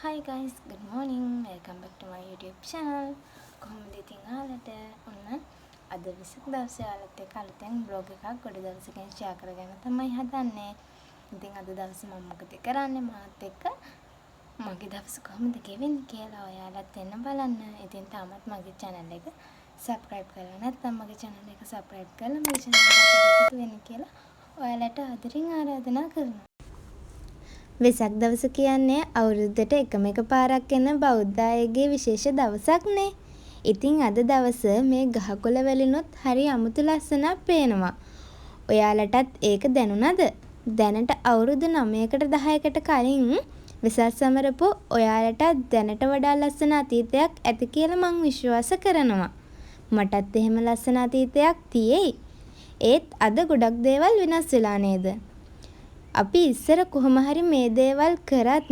Hi guys, good morning. Welcome back to my YouTube channel. කොහොමද ඉතින් ආලට ඔන්න අද විසක් දවසේ ආලත් එක්ක අලුතෙන් vlog එකක් ගොඩ දවසකින් share කරගෙන තමයි හදන්නේ. ඉතින් අද දවසේ මම මොකද කරන්නේ මාත් එක්ක මගේ දවස කොහොමද ගෙවෙන්නේ කියලා ඔයාලත් එන්න බලන්න. ඉතින් තාමත් මගේ channel එක subscribe කරලා නැත්නම් මගේ channel එක subscribe කරලා මගේ channel එකට එකතු වෙන්න කියලා ඔයාලට ආදරෙන් ආරාධනා කරනවා. වෙසක් දවස කියන්නේ අවුරුද්දට එකම එක පාරක් එන බෞද්ධ අයගේ විශේෂ දවසක් නේ. ඉතින් අද දවස මේ ගහකොළ වලිනුත් හරි අමුතු ලස්සනක් පේනවා. ඔයාලටත් ඒක දැනුණාද? දැනට අවුරුදු 9කට 10කට කලින් වෙසක් සමරපු ඔයාලට දැනට වඩා ලස්සන අතීතයක් ඇති කියලා මං විශ්වාස කරනවා. මටත් එහෙම ලස්සන අතීතයක් තියෙයි. ඒත් අද ගොඩක් දේවල් වෙනස් වෙලා නේද? අපි ඉස්සර කොහොම හරි මේ දේවල් කරත්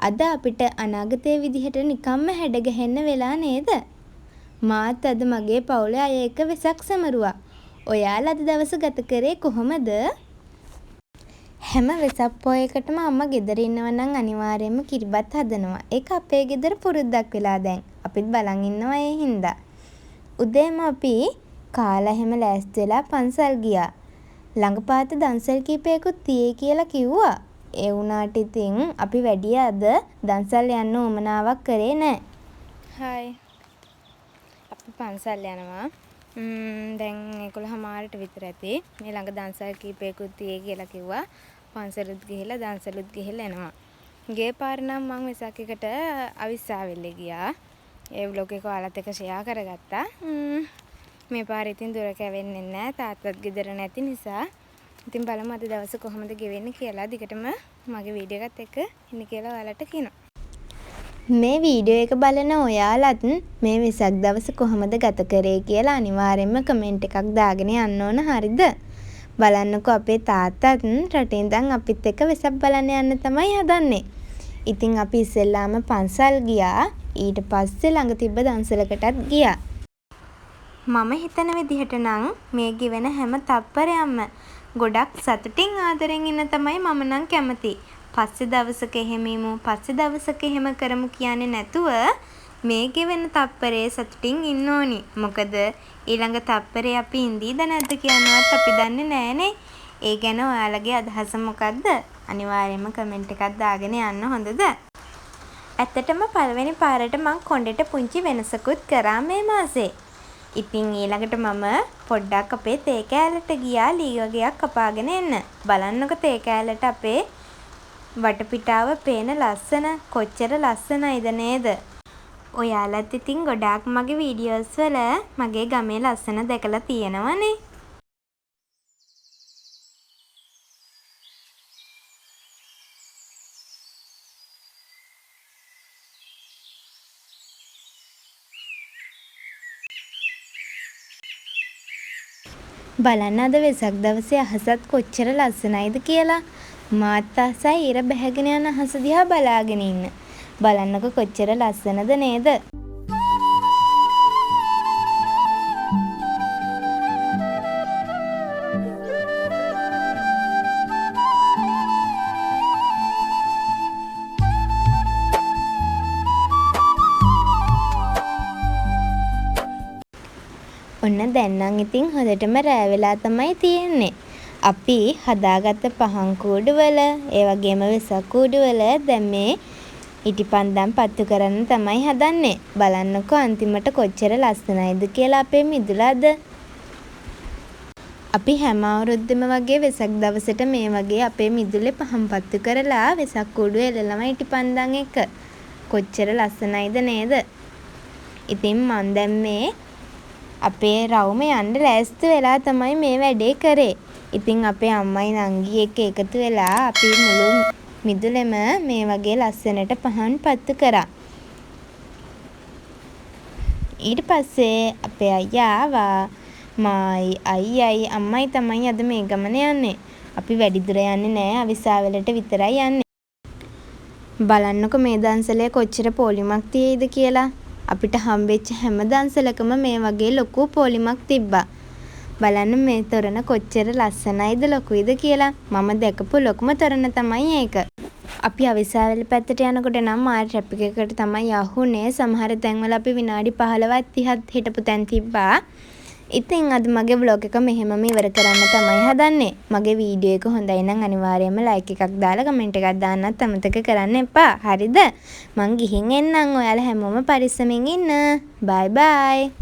අද අපිට අනාගතයේ විදිහට නිකම්ම හැඩගැහෙන්න වෙලා නේද? මාත් අද මගේ පවුලේ අය එක්ක වෙසක් සමරුවා. ඔයාලා අද දවස ගත කරේ කොහොමද? හැම වෙසක් පොයකටම අම්මා ගෙදර ඉන්නව නම් අනිවාර්යයෙන්ම කිරිබත් හදනවා. ඒක අපේ ගෙදර පුරුද්දක් වෙලා දැන්. අපිත් බලන් ඉන්නවා ඒ හින්දා. උදේම අපි කාලා හැම ලෑස්ති වෙලා පන්සල් ගියා. ළඟපාත දන්සල් කීපයකුත් තියේ කියලා කිව්වා. ඒ වුණාට ඉතින් අපි වැඩි අද දන්සල් යන්න උවමනාවක් කරේ නැහැ. හායි. අපි පන්සල් යනවා. දැන් 11:00ට විතර ඇති. මේ ළඟ දන්සල් කීපයකුත් තියේ කියලා කිව්වා. පන්සලුත් ගිහිල්ලා දන්සලුත් ගිහිල්ලා එනවා. ගේ පාර නම් මම වෙසක් එකට අවිස්සාවෙල්ලේ ගියා. ඒ vlog එක ඔයාලත් එක්ක share කරගත්තා. මේ පාරේ ඉතින් දුර කැවෙන්නේ නැහැ තාත්තත් ගෙදර නැති නිසා. ඉතින් බලමු අද දවස කොහොමද ගෙවෙන්නේ කියලා. දිගටම මගේ වීඩියෝ එකත් එක්ක ඉන්න කියලා ඔයාලට කියනවා. මේ වීඩියෝ එක බලන ඔයාලත් මේ වෙසක් දවස කොහොමද ගත කරේ කියලා අනිවාර්යයෙන්ම කමෙන්ට් එකක් දාගෙන යන්න ඕන හරිද? බලන්නකෝ අපේ තාත්තත් රටේ ඉඳන් අපිත් එක්ක වෙසක් බලන්න යන්න තමයි හදන්නේ. ඉතින් අපි ඉස්සෙල්ලාම පන්සල් ගියා. ඊට පස්සේ ළඟ තිබ්බ දන්සලකටත් ගියා. මම හිතන විදිහට නම් මේ ගෙවෙන හැම තප්පරයක්ම ගොඩක් සතුටින් ආදරෙන් ඉන්න තමයි මම නම් කැමති. පස්සේ දවසක එහෙම ඉමු, පස්සේ දවසක එහෙම කරමු කියන්නේ නැතුව මේ ගෙවෙන තප්පරේ සතුටින් ඉන්න ඕනි. මොකද ඊළඟ තප්පරේ අපි ඉඳීද නැද්ද කියනවත් අපි දන්නේ නැහනේ. ඒ ගැන ඔයාලගේ අදහස මොකද්ද? අනිවාර්යයෙන්ම කමෙන්ට් එකක් දාගෙන යන්න හොඳද? ඇත්තටම පළවෙනි පාරට මං කොණ්ඩෙට පුංචි වෙනසකුත් කරා මේ මාසේ. ඉතින් ඊළඟට මම පොඩ්ඩක් අපේ තේ කෑල්ලට ගියා ලී වගේක් කපාගෙන එන්න. බලන්නකො තේ කෑල්ලට අපේ වටපිටාව පේන ලස්සන කොච්චර ලස්සනයිද නේද? ඔයාලත් ඉතින් ගොඩාක් මගේ වීඩියෝස් වල මගේ ගමේ ලස්සන දැකලා තියෙනවනේ. බලන්න අද වෙසක් දවසේ අහසත් කොච්චර ලස්සනයිද කියලා. මාත් ආසයි ඉර බැහැගෙන යන අහස දිහා බලාගෙන ඉන්න. බලන්නකො කොච්චර ලස්සනද නේද? ඔන්න දැන් නම් ඉතින් හොඳටම රෑ වෙලා තමයි තියෙන්නේ. අපි හදාගත්ත පහන් කූඩුවල ඒ වගේම වෙසක් කූඩුවල දැන් මේ ඉටිපන්දම් පත්තු කරන්න තමයි හදන්නේ. බලන්නකෝ අන්තිමට කොච්චර ලස්සනයිද කියලා අපේ මිදුලද. අපි හැම අවුරුද්දෙම වගේ වෙසක් දවසට මේ වගේ අපේ මිදුලේ පහන් පත්තු කරලා වෙසක් කූඩුව එළලම ඉටිපන්දම් එක. කොච්චර ලස්සනයිද නේද? ඉතින් මන් දැන් මේ අපේ රවුම යන්න ලෑස්ති වෙලා තමයි මේ වැඩේ කරේ. ඉතින් අපේ අම්මයි නංගි එක්ක එකතු වෙලා අපි මුළු මිදුලෙම මේ වගේ ලස්සනට පහන් පත්තු කරා. ඊට පස්සේ අපේ අයියා ආවා. මායි අයියයි අම්මයි තමයි අද මේ ගමන යන්නේ. අපි වැඩි දුර යන්නේ නෑ, අවිස්සාවලට විතරයි යන්නේ. බලන්නකො මේ දන්සලේ කොච්චර පොලිමක් තියෙයිද කියලා. අපිට හම්බෙච්ච හැම දන්සලකම මේ වගේ ලොකු පොලිමක් තිබ්බා. බලන්න මේ තොරණ කොච්චර ලස්සනයිද ලොකුයිද කියලා. මම දැකපු ලොකුම තොරණ තමයි ඒක. අපි අවිස්සාවල පැත්තට යනකොට නම් ආ ට්‍රැෆික් එකකට තමයි යහුනේ. සමහර තැන්වල අපි විනාඩි 15ක් 30ක් හිටපු තැන් තිබ්බා. ඉතින් අද මගේ vlog එක මෙහෙමම ඉවර කරන්න තමයි හදන්නේ. මගේ වීඩියෝ එක හොඳයි නම් අනිවාර්යයෙන්ම like එකක් දාලා comment එකක් දාන්නත් අමතක කරන්න එපා. හරිද? මං ගිහින් එන්නම්. ඔයාලා හැමෝම පරිස්සමින් ඉන්න. bye bye.